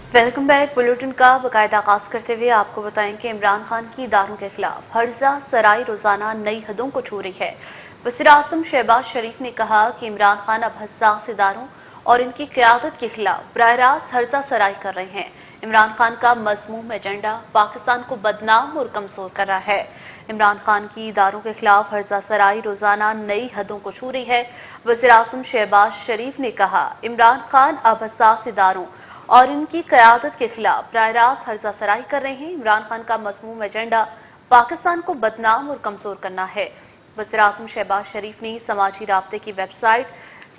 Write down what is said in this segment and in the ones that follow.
Welcome back. Bulletin का बाकायदा आगाज करते हुए आपको बताएं कि इमरान खान की इदारों के खिलाफ हर्जा सराय रोजाना नई हदों को छू रही है। वज़ीर आज़म शहबाज शरीफ ने कहा कि इमरान खान अब हसास इदारों और इनकी क़यादत के खिलाफ बराह रास्त हर्जा सराय कर रहे हैं। इमरान खान का मज़मूम एजेंडा पाकिस्तान को बदनाम और कमजोर कर रहा है। इमरान खान की इदारों के खिलाफ हर्जा सराय रोजाना नई हदों को छू रही है। वज़ीर आज़म शहबाज शरीफ ने कहा, इमरान खान अब हसास इदारों और इनकी क़यादत के खिलाफ बराह रास्त हर्जा सराई कर रहे हैं। इमरान खान का मज़मूम एजेंडा पाकिस्तान को बदनाम और कमजोर करना है। वज़ीर आज़म शहबाज शरीफ ने समाजी राब्ते की वेबसाइट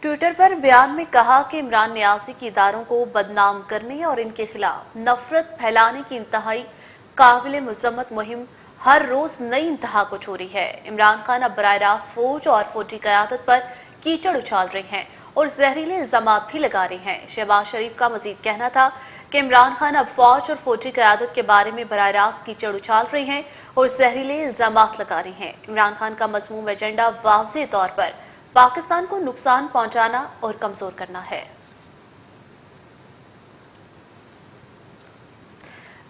ट्विटर पर बयान में कहा कि इमरान नियाज़ी की इदारों को बदनाम करने और इनके खिलाफ नफरत फैलाने की इंतहाई काबिल मुज़म्मत मुहिम हर रोज नई इंतहा को छू रही है। इमरान खान अब बराह रास्त फौज और फौजी क़यादत पर कीचड़ उछाल रहे हैं और जहरीले इल्जामात भी लगा रहे हैं। शहबाज शरीफ का मजीद कहना था कि इमरान खान अब फौज और फौजी क़यादत के बारे में बराह रास्त कीचड़ उछाल रहे हैं और जहरीले इल्जामात लगा रहे हैं। इमरान खान का मज़मूम एजेंडा वाज़ेह तौर पर पाकिस्तान को नुकसान पहुंचाना और कमजोर करना है।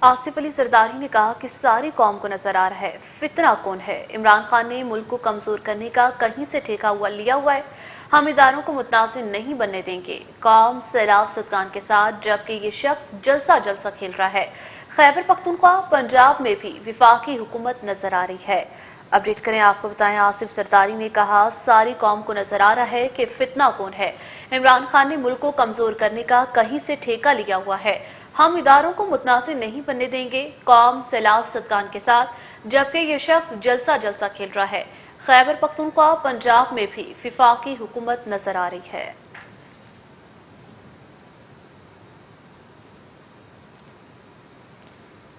आसिफ अली जरदारी ने कहा कि सारी कौम को नजर आ रहा है फितना कौन है। इमरान खान ने मुल्क को कमजोर करने का कहीं से ठेका लिया हुआ है। हम इदारों को मुतनाज़िर नहीं बनने देंगे। कौम सैलाब सदकान के साथ, जबकि ये शख्स जलसा जलसा खेल रहा है। खैबर पख्तूनख्वा पंजाब में भी विफाकी हुकूमत नजर आ रही है। अपडेट करें, आपको बताएं, आसिफ जरदारी ने कहा सारी कौम को नजर आ रहा है कि फितना कौन है। इमरान खान ने मुल्क को कमजोर करने का कहीं से ठेका लिया हुआ है। हम इदारों को मुतनाज़िर नहीं बनने देंगे। कौम सैलाब सदकान के साथ, जबकि ये शख्स जलसा जलसा खेल रहा है। खैबर पख्तूनख्वा पंजाब में भी विफाकी हुकूमत नजर आ रही है।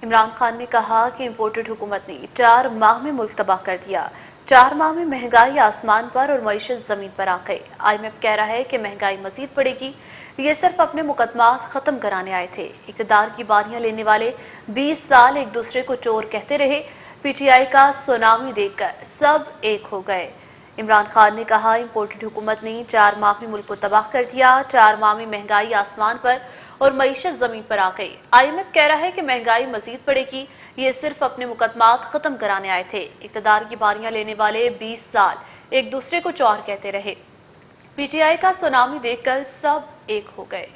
इमरान खान ने कहा कि इंपोर्टेड हुकूमत ने 4 माह में मुल्क तबाह कर दिया। 4 माह में महंगाई आसमान पर और मईशत जमीन पर आ गई। IMF कह रहा है कि महंगाई मजीद बढ़ेगी। ये सिर्फ अपने मुकदमात खत्म कराने आए थे। इक़्तिदार की बारियां लेने वाले 20 साल एक दूसरे को चोर कहते रहे। PTI का सुनामी देखकर सब एक हो गए। इमरान खान ने कहा इंपोर्टेड हुकूमत ने 4 माह में मुल्क को तबाह कर दिया। 4 माह में महंगाई आसमान पर और मईशत जमीन पर आ गई। IMF कह रहा है कि महंगाई मजीद बढ़ेगी। ये सिर्फ अपने मुकदमात खत्म कराने आए थे। इक़्तिदार की बारियां लेने वाले 20 साल एक दूसरे को चोर कहते रहे। PTI का सुनामी देखकर सब एक हो गए।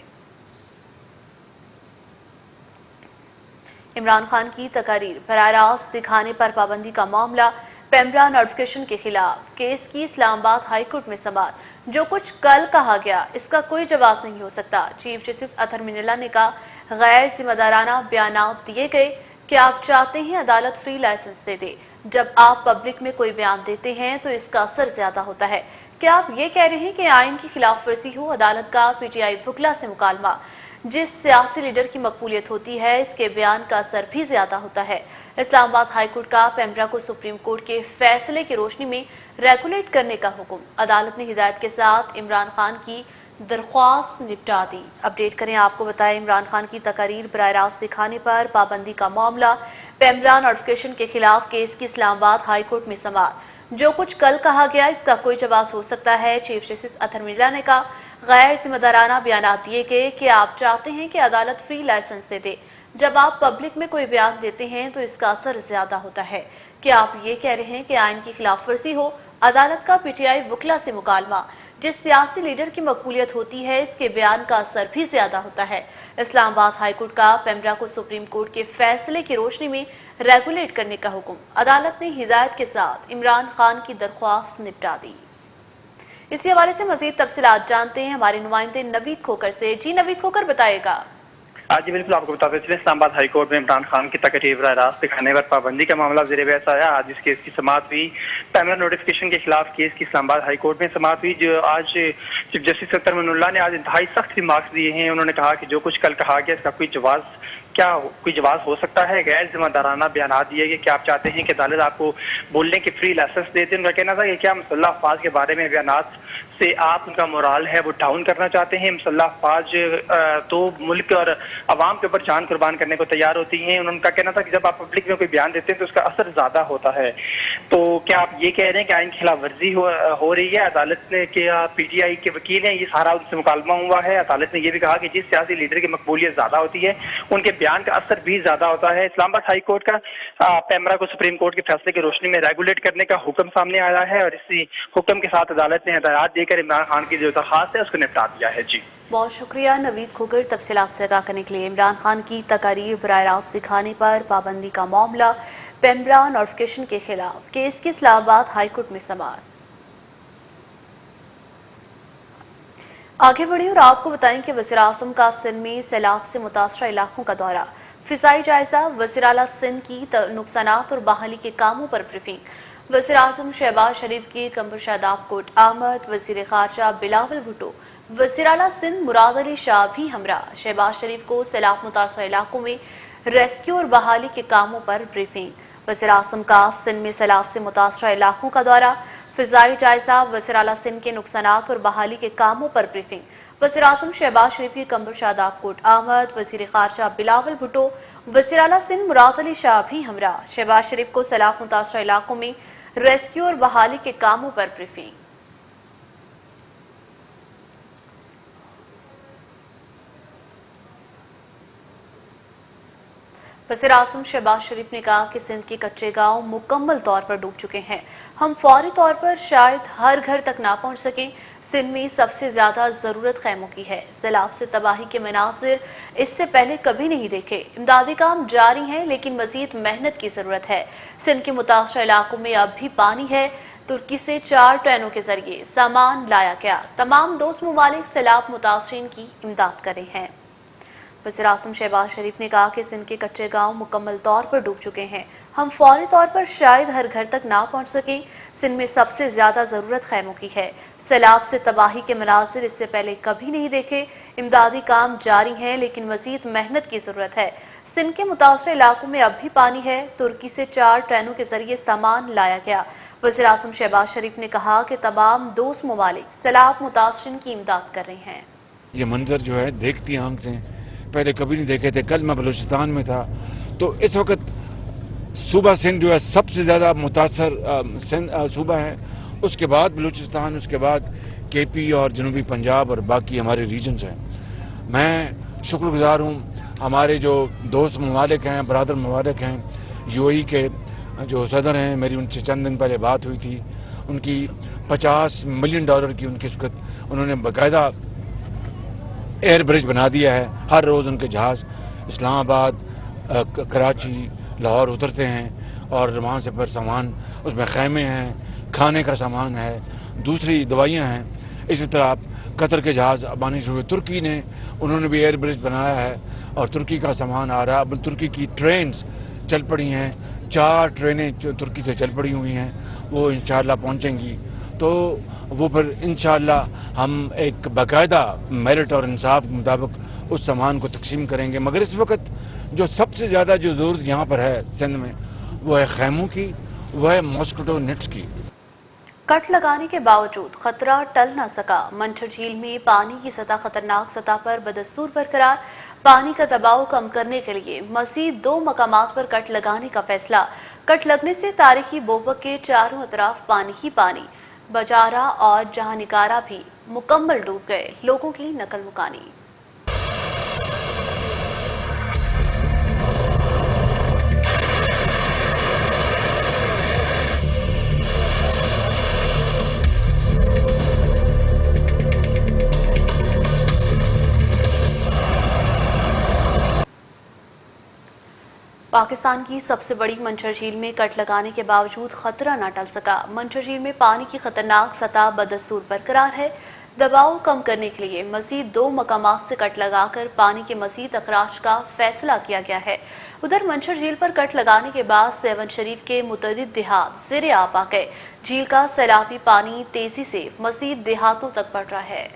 इमरान खान की तकारीर बराह रास्त दिखाने पर पाबंदी का मामला, पेमरा नोटिफिकेशन के खिलाफ केस की इस्लामाबाद हाई कोर्ट में समाअत। जो कुछ कल कहा गया इसका कोई जवाब नहीं हो सकता। चीफ जस्टिस अतहर मिनल्ला ने कहा, गैर जिम्मेदाराना बयानात दिए गए कि आप चाहते हैं अदालत फ्री लाइसेंस दे दे। जब आप पब्लिक में कोई बयान देते हैं तो इसका असर ज्यादा होता है। क्या आप ये कह रहे हैं कि आइन की खिलाफ वर्जी हो? अदालत का PTI वुकला से मुकालमा। जिस सियासी लीडर की मकबूलियत होती है इसके बयान का असर भी ज्यादा होता है। इस्लामाबाद हाई कोर्ट का पेमरा को सुप्रीम कोर्ट के फैसले की रोशनी में रेगुलेट करने का हुक्म। अदालत ने हिदायत के साथ इमरान खान की दरख्वास्त निपटा दी। अपडेट करें, आपको बताएं, इमरान खान की तकारीर बराह रास्त दिखाने पर पाबंदी का मामला, पेमरा नोटिफिकेशन के खिलाफ केस की इस्लामाबाद हाई कोर्ट में समाअत। जो कुछ कल कहा गया इसका कोई जवाब हो सकता है। चीफ जस्टिस अतहर मिनल्ला ने कहा, गैर जिम्मेदाराना बयानात दिए गए कि आप चाहते हैं कि अदालत फ्री लाइसेंस दे दे। जब आप पब्लिक में कोई बयान देते हैं तो इसका असर ज्यादा होता है। क्या आप ये कह रहे हैं कि आइन की खिलाफ वर्जी हो? अदालत का PTI वुकला से मुकालमा। जिस सियासी लीडर की मकबूलियत होती है इसके बयान का असर भी ज्यादा होता है। इस्लामाबाद हाई कोर्ट का पेमरा को सुप्रीम कोर्ट के फैसले की रोशनी में रेगुलेट करने का हुक्म। अदालत ने हिदायत के साथ इमरान खान की दरख्वास्त निपटा दी। इसी हवाले से मजीद तफसीलात जानते हैं हमारे नुमाइंदे नवीद खोकर से। जी नवीद खोकर, बताएगा। जी बिल्कुल, आपको बताते चले, इस्लामाबाद हाई कोर्ट में इमरान खान की तकरीर बराह रास्त दिखाने पर पाबंदी का मामला ज़ेर बहस आया। आज इस केस की समाअत हुई। पेमरा नोटिफिकेशन के खिलाफ केस की इस्लामाबाद हाई कोर्ट में समाअत हुई। जो आज चीफ जस्टिस अतहर मिनल्ला ने आज इंतहाई सख्त रिमार्क्स दिए हैं। उन्होंने कहा कि जो कुछ कल कहा गया इसका कोई जवाब کیا کوئی جواز ہو سکتا ہے؟ غیر ذمہ دارانہ بیانات دیے گئے کہ آپ چاہتے ہیں کہ عدالت آپ کو بولنے کی فری لائسنس دیتے ہیں. ان کا کہنا تھا کہ کیا مسلح افواج کے بارے میں بیانات سے آپ ان کا مورال ہے وہ ڈاؤن کرنا چاہتے ہیں. مسلح افواج تو ملک اور عوام کے اوپر جان قربان کرنے کو تیار ہوتی ہیں. ان کا کہنا تھا کہ جب آپ پبلک میں کوئی بیان دیتے ہیں تو اس کا اثر زیادہ ہوتا ہے. تو کیا آپ یہ کہہ رہے ہیں کہ آئین کی خلاف ورزی ہو رہی ہے؟ عدالت نے کیا پی ٹی آئی کے وکیل ہیں یہ سارا ان سے مکالمہ ہوا ہے. عدالت نے یہ بھی کہا کہ جس سیاسی لیڈر کی مقبولیت زیادہ ہوتی ہے ان کے بیان کا اثر بھی زیادہ ہوتا ہے. اسلام آباد ہائی کورٹ کا پیمرا کو سپریم کورٹ کے فیصلے کی روشنی میں ریگولیٹ کرنے کا حکم سامنے آیا ہے اور اسی حکم کے ساتھ عدالت نے ہدایات دے کر عمران خان کی جو درخواست ہے اس کو نپٹا دیا ہے. جی بہت شکریہ نوید کھوگر تفصیلات سے آگاہ کرنے کے لیے. عمران خان کی تقاریر براہ راست دکھانے پر پابندی کا معاملہ پیمرا نوٹیفکیشن کے خلاف کیس کی اسلام آباد ہائی کورٹ میں سماعت. آگے بڑھیں اور آپ کو بتائیں کہ وزیر اعظم کا سندھ میں سیلاب سے متاثرہ علاقوں کا دورہ, فضائی جائزہ, وزیر اعلیٰ سندھ کی نقصانات اور بحالی کے کاموں پر بریفنگ. وزیر اعظم شہباز شریف کی قمر شاداب کوٹ آمد, وزیر خارجہ بلاول بھٹو, وزیر اعلیٰ سندھ مراد علی شاہ بھی ہمراہ. شہباز شریف کو سیلاب متاثرہ علاقوں میں ریسکیو اور بحالی کے کاموں پر بریفنگ. وزیر اعظم کا سندھ میں سیلاب سے متاثرہ علاقوں کا دورہ, فضائی جائزہ, وزیر اعلیٰ سندھ کے نقصانات اور بحالی کے کاموں پر بریفنگ. وزیر اعظم شہباز شریف کی قمر شاداب کوٹ آمد, وزیر خارجہ بلاول بھٹو, وزیر اعلیٰ سندھ مراد علی شاہ بھی ہمراہ. شہباز شریف کو سیلاب متاثرہ علاقوں میں ریسکیو اور بحالی کے کاموں پر بریفنگ. وزیر اعظم شہباز شریف نے کہا کہ سندھ کے کچے گاؤں مکمل طور پر ڈوب چکے ہیں. ہم فوری طور پر شاید ہر گھر تک نہ پہنچ سکیں. سندھ میں سب سے زیادہ ضرورت خیموں کی ہے. سیلاب سے تباہی کے مناظر اس سے پہلے کبھی نہیں دیکھے. امدادی کام جاری ہیں لیکن مزید محنت کی ضرورت ہے. سندھ کے متاثرہ علاقوں میں اب بھی پانی ہے. ترکی سے 4 ٹرینوں کے ذریعے سامان لایا گیا. تمام دوست ممالک سیلاب متاثرین کی امداد کر رہے ہیں. وزیر اعظم شہباز شریف نے کہا کہ سندھ کے کچے گاؤں مکمل طور پر ڈوب چکے ہیں. ہم فوری طور پر شاید ہر گھر تک نہ پہنچ سکیں. سندھ میں سب سے زیادہ ضرورت خیموں کی ہے. سیلاب سے تباہی کے مناظر اس سے پہلے کبھی نہیں دیکھے. امدادی کام جاری ہیں لیکن مزید محنت کی ضرورت ہے. سندھ کے متاثرہ علاقوں میں اب بھی پانی ہے. ترکی سے 4 ٹرینوں کے ذریعے سامان لایا گیا. وزیر اعظم شہباز شریف نے کہا کہ تمام دوست ممالک سیلاب متاثرین کی امداد کر رہے ہیں. یہ منظر جو ہے دیکھتی آنکھیں پہلے کبھی نہیں دیکھے تھے. کل میں بلوچستان میں تھا تو اس وقت صوبہ سندھ جو ہے سب سے زیادہ متاثر صوبہ ہے. اس کے بعد بلوچستان, اس کے بعد کے پی اور جنوبی پنجاب اور باقی ہمارے ریجنز ہیں. میں شکر گزار ہوں ہمارے جو دوست ممالک ہیں, برادر ممالک ہیں. یو اے ای کے جو صدر ہیں, میری ان سے چند دن پہلے بات ہوئی تھی. ان کی $50 ملین کی ان کی اس وقت انہوں نے باقاعدہ ایئر برج بنا دیا ہے. ہر روز ان کے جہاز اسلام آباد, کراچی, لاہور اترتے ہیں اور وہاں سے پھر سامان, اس میں خیمے ہیں, کھانے کا سامان ہے, دوسری دوائیاں ہیں. اسی طرح قطر کے جہاز آنے شروع ہوئے. ترکی نے انہوں نے بھی ایئر برج بنایا ہے اور ترکی کا سامان آ رہا ہے. اب ترکی کی ٹرینز چل پڑی ہیں, 4 ٹرینیں ترکی سے چل پڑی ہوئی ہیں, وہ انشاءاللہ پہنچیں گی. تو وہ پھر انشاءاللہ ہم ایک باقاعدہ میرٹ اور انصاف کے مطابق اس سامان کو تقسیم کریں گے. مگر اس وقت جو سب سے زیادہ جو ضرورت یہاں پر ہے سندھ میں وہ ہے خیموں کی, وہ ہے ماسکیٹو نیٹس کی. کٹ لگانے کے باوجود خطرہ ٹل نہ سکا. منچھر جھیل میں پانی کی سطح خطرناک سطح پر بدستور برقرار. پانی کا دباؤ کم کرنے کے لیے مزید 2 مقامات پر کٹ لگانے کا فیصلہ. کٹ لگنے سے تاریخی بوبک کے چاروں اطراف پانی ہی پانی. بجارہ اور جہاں نکارہ بھی مکمل ڈوب گئے. لوگوں کی نقل مکانی. پاکستان کی سب سے بڑی منچھر جھیل میں کٹ لگانے کے باوجود خطرہ نہ ٹل سکا. منچھر جھیل میں پانی کی خطرناک سطح بدستور برقرار ہے. دباؤ کم کرنے کے لیے مزید 2 مقامات سے کٹ لگا کر پانی کے مزید اخراج کا فیصلہ کیا گیا ہے. ادھر منچھر جھیل پر کٹ لگانے کے بعد سیون شریف کے متعدد دیہات زیر آب آ گئے. جھیل کا سیلابی پانی تیزی سے مزید دیہاتوں تک بڑھ رہا ہے.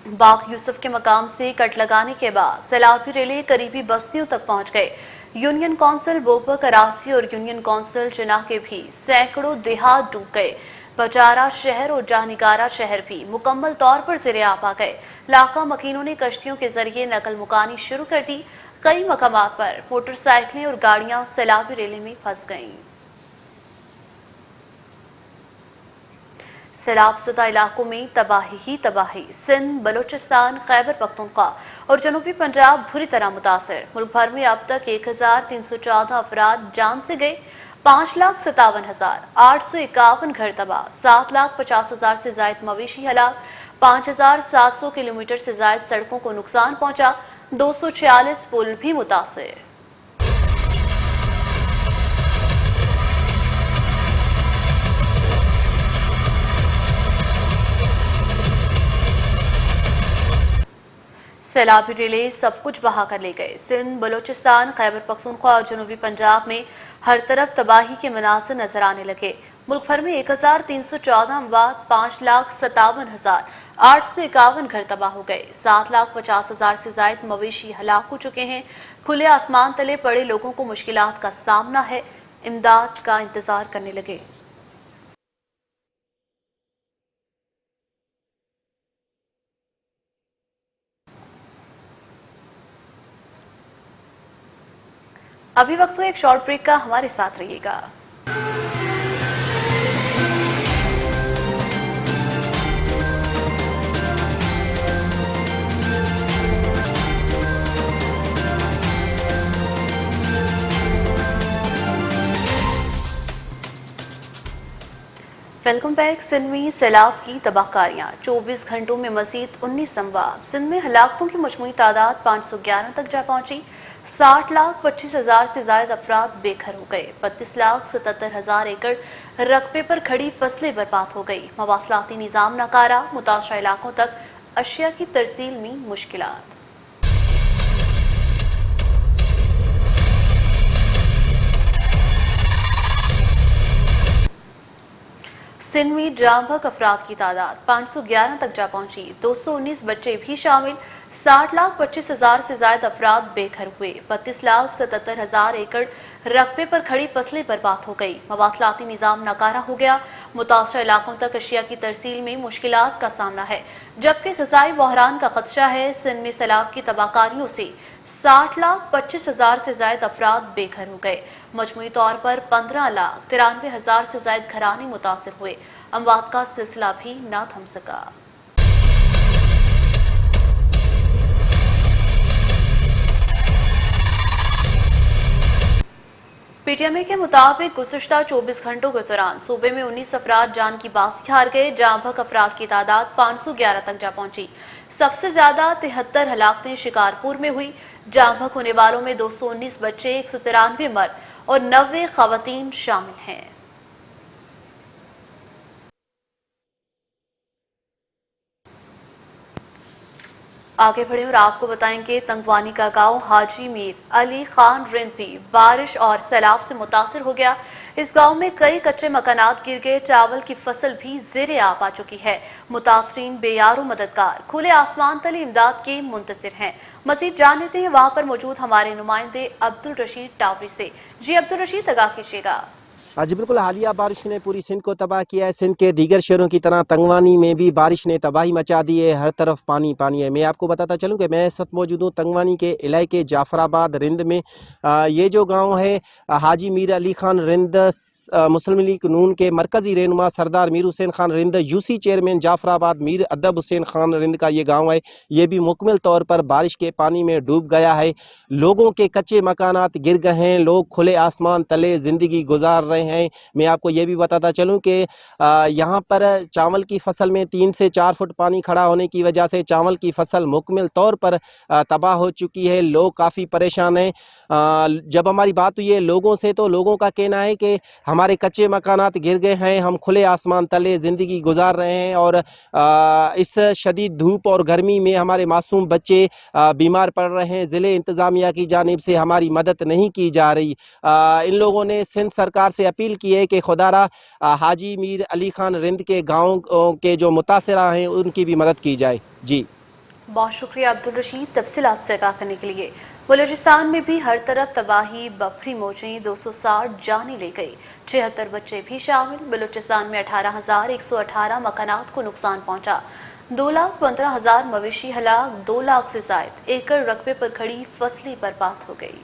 बाग यूसुफ के मकाम से कट लगाने के बाद सैलाबी रेले करीबी बस्तियों तक पहुंच गए। यूनियन काउंसिल बोपर करासी और यूनियन काउंसिल चिनाह के भी सैकड़ों देहात डूब गए। बजारा शहर और जाहनिगारा शहर भी मुकम्मल तौर पर ज़ेरे आब आ गए। लाका मकीनों ने कश्तियों के जरिए नकल मुकानी शुरू कर दी। कई मकामात पर मोटरसाइकिलें और गाड़ियां सैलाबी रेले में फंस गईं। सैलाब ज़दा इलाकों में तबाही ही तबाही। सिंध, बलूचिस्तान, खैबर पख्तूनख्वा और जनूबी पंजाब बुरी तरह मुतासर। मुल्क भर में अब तक 1314 अफराद जान से गए। 5,57,851 घर तबाह, 7,50,000 से जायद मवेशी हलाक, 5,700 किलोमीटर से जायद सड़कों को नुकसान पहुंचा, 246 पुल भी मुतासर। सैलाबी रेले सब कुछ बहा कर ले गए। सिंध, बलूचिस्तान, खैबर पख्तूनख्वा और जनूबी पंजाब में हर तरफ तबाही के मनाज़िर नजर आने लगे। मुल्क भर में 1,314 अमवात, 5,57,851 घर तबाह हो गए, 7,50,000 से जायद मवेशी हलाक हो चुके हैं। खुले आसमान तले पड़े लोगों को मुश्किलात का सामना है, इमदाद का इंतजार करने लगे। अभी वक्त हुआ एक शॉर्ट ब्रेक का, हमारे साथ रहिएगा। Welcome back. सिंध में सैलाब की तबाहकारियां, 24 घंटों में मजीद 19 अमवात। सिंध में हलाकतों की मजमूई तादाद 511 तक जा पहुंची। 60,25,000 से ज्यादा अफराद बेघर हो गए। 32,77,000 एकड़ रकबे पर खड़ी फसलें बर्बाद हो गई। मवासलाती निजाम नाकारा, मुतासरा इलाकों तक अशिया की तरसील में मुश्किलात। सिंध में जाम बहक अफराद की तादाद 511 तक जा पहुंची। 219 बच्चे भी शामिल। 60,25,000 से ज्यादा अफराद बेघर हुए। 32,77,000 एकड़ रकबे पर खड़ी फसलें बर्बाद हो गई। मवासलाती निजाम नाकारा हो गया। मुतासरा इलाकों तक अशिया की तरसील में मुश्किलात का सामना है, जबकि ग़िज़ाई बहरान का खदशा है। सिंध में सैलाब की तबाहकारियों से 60,25,000 से ज्यादा अफराद बेघर हो गए। मजमूई तौर पर 15,93,000 से ज्यादा घराने मुतासिर हुए। अमवात का सिलसिला भी न थम सका। पीटीएमए के मुताबिक गुज़िश्ता 24 घंटों के दौरान सूबे में 19 अफराद जान की बाजी हार गए। जाम बहक अफराद की तादाद 511 तक जा पहुंची। सबसे ज्यादा 73 हलाकतें शिकारपुर में हुई। जाम बहक होने वालों में 219 बच्चे, 193 मर्द और 90 खवातीन शामिल हैं। आगे बढ़े और आपको बताएंगे तंगवानी का गांव हाजी मीर अली खान रिंद भी बारिश और सैलाब से मुतासिर हो गया। इस गांव में कई कच्चे मकानात गिर गए। चावल की फसल भी ज़ेरे आब आ चुकी है। मुतासरीन बेयारो मददगार खुले आसमान तले इमदाद के मुंतसिर हैं। मजीद जान लेते हैं वहां पर मौजूद हमारे नुमाइंदे अब्दुल रशीद टावरी से। जी अब्दुल रशीद, आगाह कीजिएगा। जी बिल्कुल, हालिया बारिश ने पूरी सिंध को तबाह किया है। सिंध के दीगर शहरों की तरह तंगवानी में भी बारिश ने तबाही मचा दी है। हर तरफ पानी पानी है। मैं आपको बताता चलूं कि मैं इस वक्त मौजूद हूँ तंगवानी के इलाके जाफराबाद रिंद में। ये जो गांव है हाजी मीर अली खान रिंद मुस्लिम लीग नून के मरकजी रहनुमा सरदार मीर हुसैन खान रिंद, यूसी चेयरमैन जाफराबाद मीर अदब हुसैन खान रिंद का ये गांव है। ये भी मुकम्मल तौर पर बारिश के पानी में डूब गया है। लोगों के कच्चे मकानात गिर गए हैं। लोग खुले आसमान तले जिंदगी गुजार रहे हैं। मैं आपको ये भी बताता चलूं कि यहाँ पर चावल की फसल में 3 से 4 फुट पानी खड़ा होने की वजह से चावल की फसल मुकम्मल तौर पर तबाह हो चुकी है। लोग काफ़ी परेशान हैं। जब हमारी बात हुई है लोगों से, तो लोगों का कहना है कि हमारे कच्चे मकानात गिर गए हैं, हम खुले आसमान तले ज़िंदगी गुजार रहे हैं और इस शदीद धूप और गर्मी में हमारे मासूम बच्चे बीमार पड़ रहे हैं। ज़िले इंतज़ामिया की जानिब से हमारी मदद नहीं की जा रही। इन लोगों ने सिंध सरकार से अपील की है कि खुदारा हाजी मीर अली खान रिंद के गाँव के जो मुतासरा हैं उनकी भी मदद की जाए। जी बहुत शुक्रिया अब्दुल रशीद तफसीलात से आगाह करने के लिए। बलूचिस्तान में भी हर तरफ तबाही, बफरी मौजें, 260 जानें ले गई, 76 बच्चे भी शामिल। बलूचिस्तान में 18,118 मकानात को नुकसान पहुंचा, 2,15,000 मवेशी हलाक, 2 लाख से जायद एकड़ रकबे पर खड़ी फसलें बर्बाद हो गई।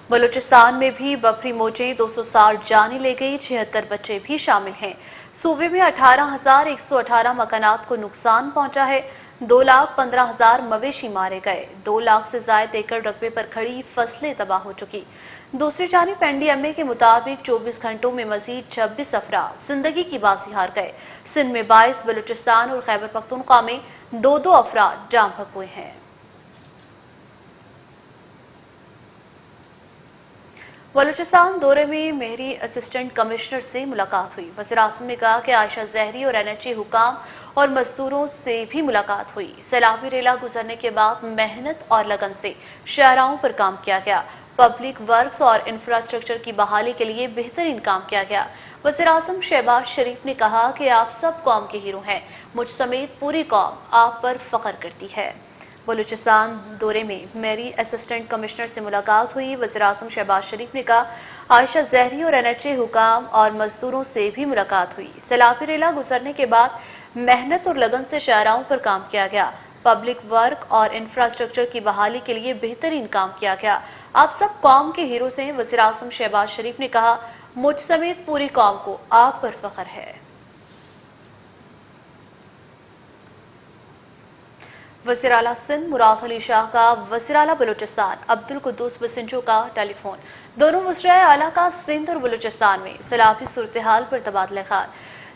बलूचिस्तान में भी बफरी मौजें, 260 जानें ले गई, 76 बच्चे भी शामिल हैं। सूबे में 18,118 मकानात को नुकसान पहुंचा है, 2,15,000 मवेशी मारे गए, 2 लाख से जायद एकड़ रकबे पर खड़ी फसलें तबाह हो चुकी। दूसरी जानिब एनडीएमए के मुताबिक 24 घंटों में मजीद 26 अफराद जिंदगी की बाजी हार गए। सिंध में 22, बलूचिस्तान और खैबर पख्तूनख्वा में 2-2 अफराद जाम बहक हुए हैं। बलूचिस्तान दौरे में मेहरी असिस्टेंट कमिश्नर से मुलाकात हुई। वज़ीर आज़म ने कहा कि आयशा ज़हरी और एनएचए हुकाम और मजदूरों से भी मुलाकात हुई। सैलाबी रेला गुजरने के बाद मेहनत और लगन से शाहराहों पर काम किया गया। पब्लिक वर्क्स और इंफ्रास्ट्रक्चर की बहाली के लिए बेहतरीन काम किया गया। वज़ीर आज़म शहबाज शरीफ ने कहा कि आप सब कौम के हीरो हैं, मुझ समेत पूरी कौम आप पर फख्र करती है। बलूचिस्तान दौरे में मेरी असिस्टेंट कमिश्नर से मुलाकात हुई। वज़ीर आज़म शहबाज शरीफ ने कहा आयशा ज़हरी और एनएचए हुकाम और मजदूरों से भी मुलाकात हुई। सैलाबी रेला गुजरने के बाद मेहनत और लगन से शाहराहों पर काम किया गया। पब्लिक वर्क और इंफ्रास्ट्रक्चर की बहाली के लिए बेहतरीन काम किया गया। आप सब कौम के हीरो हैं। वज़ीर आज़म शहबाज शरीफ ने कहा मुझ समेत पूरी कौम को आप पर फख्र है। वज़ीर आला सिंध मुराद अली शाह का वज़ीर आला बलूचिस्तान अब्दुल कुद्दूस बसिंजो का टेलीफोन। दोनों वज़ीर आला का सिंध और बलूचिस्तान में सैलाबी सूरत हाल पर तबादला ख्याल।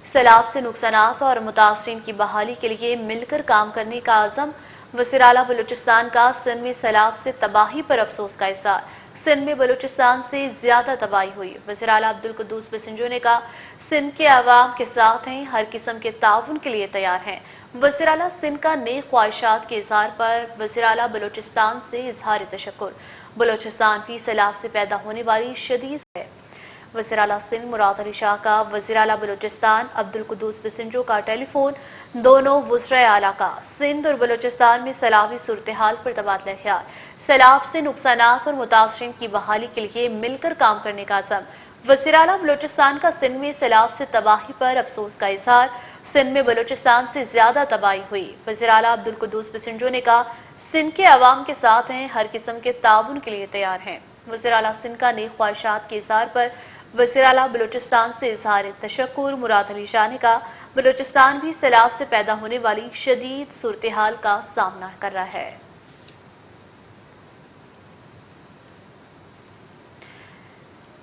सैलाब से नुकसानात और मुतासरीन की बहाली के लिए मिलकर काम करने का आज़म। वज़ीर आला बलूचिस्तान का सिंध में सैलाब से तबाही पर अफसोस का इज़हार। सिंध में बलूचिस्तान से ज्यादा तबाही हुई। वज़ीर आला अब्दुल कुद्दूस बसिंजो ने कहा सिंध के अवाम के साथ हैं, हर किस्म के ताउन के लिए तैयार हैं। वज़ीर आला सिंध का नेक ख्वाहिशात के इज़हार पर वज़ीर आला बलूचिस्तान से इज़हार तशक्कुर। बलूचिस्तान भी सैलाब से पैदा होने वाली शदीद है। वज़ीर आला सिंध मुराद अली शाह का वज़ीर आला बलूचिस्तान अब्दुल कुद्दूस बसिंजो का टेलीफोन। दोनों वज़ीर आला का सिंध और बलूचिस्तान में सैलाबी सूरत हाल पर तबादला ख्याल। सैलाब से नुकसानात और मुतासरीन की बहाली के लिए मिलकर काम करने का अज़म। वज़ीर आला बलूचिस्तान का सिंध में सैलाब से तबाही पर अफसोस का इज़हार। सिंध में बलूचिस्तान से ज्यादा तबाही हुई। वज़ीर आला अब्दुल कुद्दूस बसिंजो ने कहा सिंध के अवाम के साथ हैं, हर किस्म के ताउन के लिए तैयार हैं। वज़ीर आला सिंध का नेक ख्वाहिशात के इज़हार पर वज़ीर आला बलूचिस्तान से इज़हार तशक्कुर। मुराद अली शाह ने कहा बलूचिस्तान भी सैलाब से पैदा होने वाली शदीद सूरत हाल का सामना कर रहा है।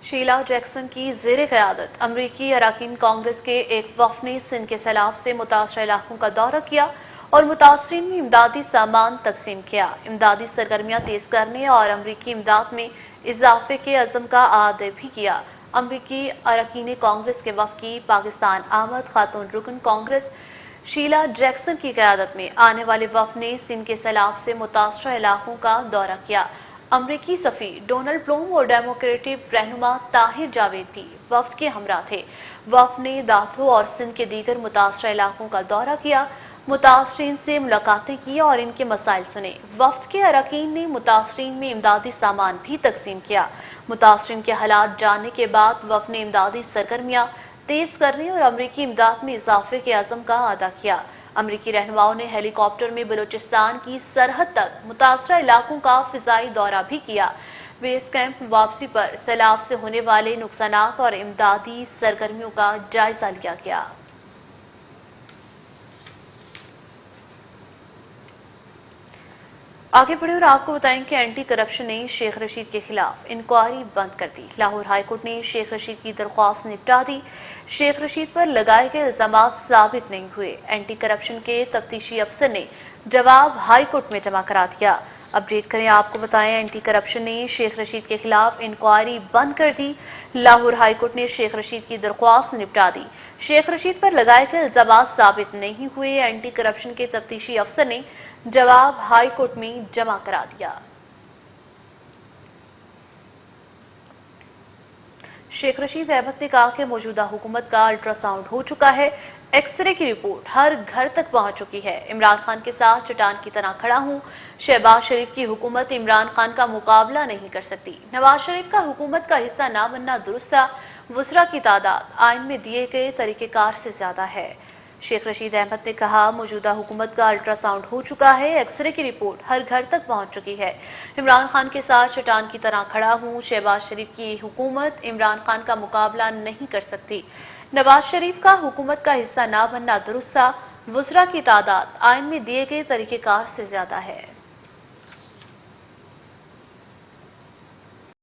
शीला जैक्सन की ज़ेरे क़यादत अमरीकी अरकान कांग्रेस के एक वफ़द ने सिंध के सैलाब से मुतासर इलाकों का दौरा किया और मुतासरीन में इमदादी सामान तकसीम किया। इमदादी सरगर्मियां तेज करने और अमरीकी इमदाद में इजाफे के अज़म का आद भी किया। अमरीकी अरकान कांग्रेस के वफ़द की पाकिस्तान आमद खातून रुकन कांग्रेस शीला जैक्सन की क़यादत में आने वाले वफ़द ने सिंध के सैलाब से मुतासर इलाकों का दौरा किया। अमरीकी सफी डोनाल्ड प्लूम और डेमोक्रेटिक रहनुमा ताहिर जावेद भी वफ़द के हमरा थे। वफ़द ने दाथो और सिंध के दीगर मुतासर इलाकों का दौरा किया, मुतासरीन से मुलाकातें की और इनके मसाइल सुने। वफ़द के अरकान ने मुतासरीन में इमदादी सामान भी तकसीम किया। मुतासरीन के हालात जानने के बाद वफ़द ने इमदादी सरगर्मियां तेज करने और अमरीकी इमदाद में इजाफे के अज़म का अदा किया। अमरीकी रहनुमाओं ने हेलीकॉप्टर में बलूचिस्तान की सरहद तक मुतासरा इलाकों का फिजाई दौरा भी किया। बेस कैंप वापसी पर सैलाब से होने वाले नुकसानात और इमदादी सरगर्मियों का जायजा लिया गया। आगे बढ़े और आपको बताएं कि एंटी करप्शन ने शेख रशीद के खिलाफ इंक्वायरी बंद कर दी। लाहौर हाईकोर्ट ने शेख रशीद की दरख्वास्त निपटा दी। शेख रशीद पर लगाए गए इल्जाम साबित नहीं हुए। एंटी करप्शन के तफ्तीशी अफसर ने जवाब हाईकोर्ट में जमा करा दिया। अपडेट करें, आपको बताएं एंटी करप्शन ने शेख रशीद के खिलाफ इंक्वायरी बंद कर दी। लाहौर हाईकोर्ट ने शेख रशीद की दरख्वास्त निपटा दी। शेख रशीद पर लगाए गए इल्जाम साबित नहीं हुए। एंटी करप्शन के तफ्तीशी अफसर ने जवाब हाई कोर्ट में जमा करा दिया। शेख रशीद अहमद ने कहा कि मौजूदा हुकूमत का अल्ट्रासाउंड हो चुका है, एक्सरे की रिपोर्ट हर घर तक पहुंच चुकी है। इमरान खान के साथ चट्टान की तरह खड़ा हूं। शहबाज शरीफ की हुकूमत इमरान खान का मुकाबला नहीं कर सकती। नवाज शरीफ का हुकूमत का हिस्सा ना बनना दुरुस्त था। वुसरा की तादाद आइन में दिए गए तरीकेकार से ज्यादा है। शेख रशीद अहमद ने कहा, मौजूदा हुकूमत का अल्ट्रासाउंड हो चुका है, एक्सरे की रिपोर्ट हर घर तक पहुंच चुकी है। इमरान खान के साथ चट्टान की तरह खड़ा हूं। शहबाज शरीफ की हुकूमत इमरान खान का मुकाबला नहीं कर सकती। नवाज शरीफ का हुकूमत का हिस्सा ना बनना दुरुस्त था। वुसरा की तादाद आइन में दिए गए तरीकेकार से ज्यादा है।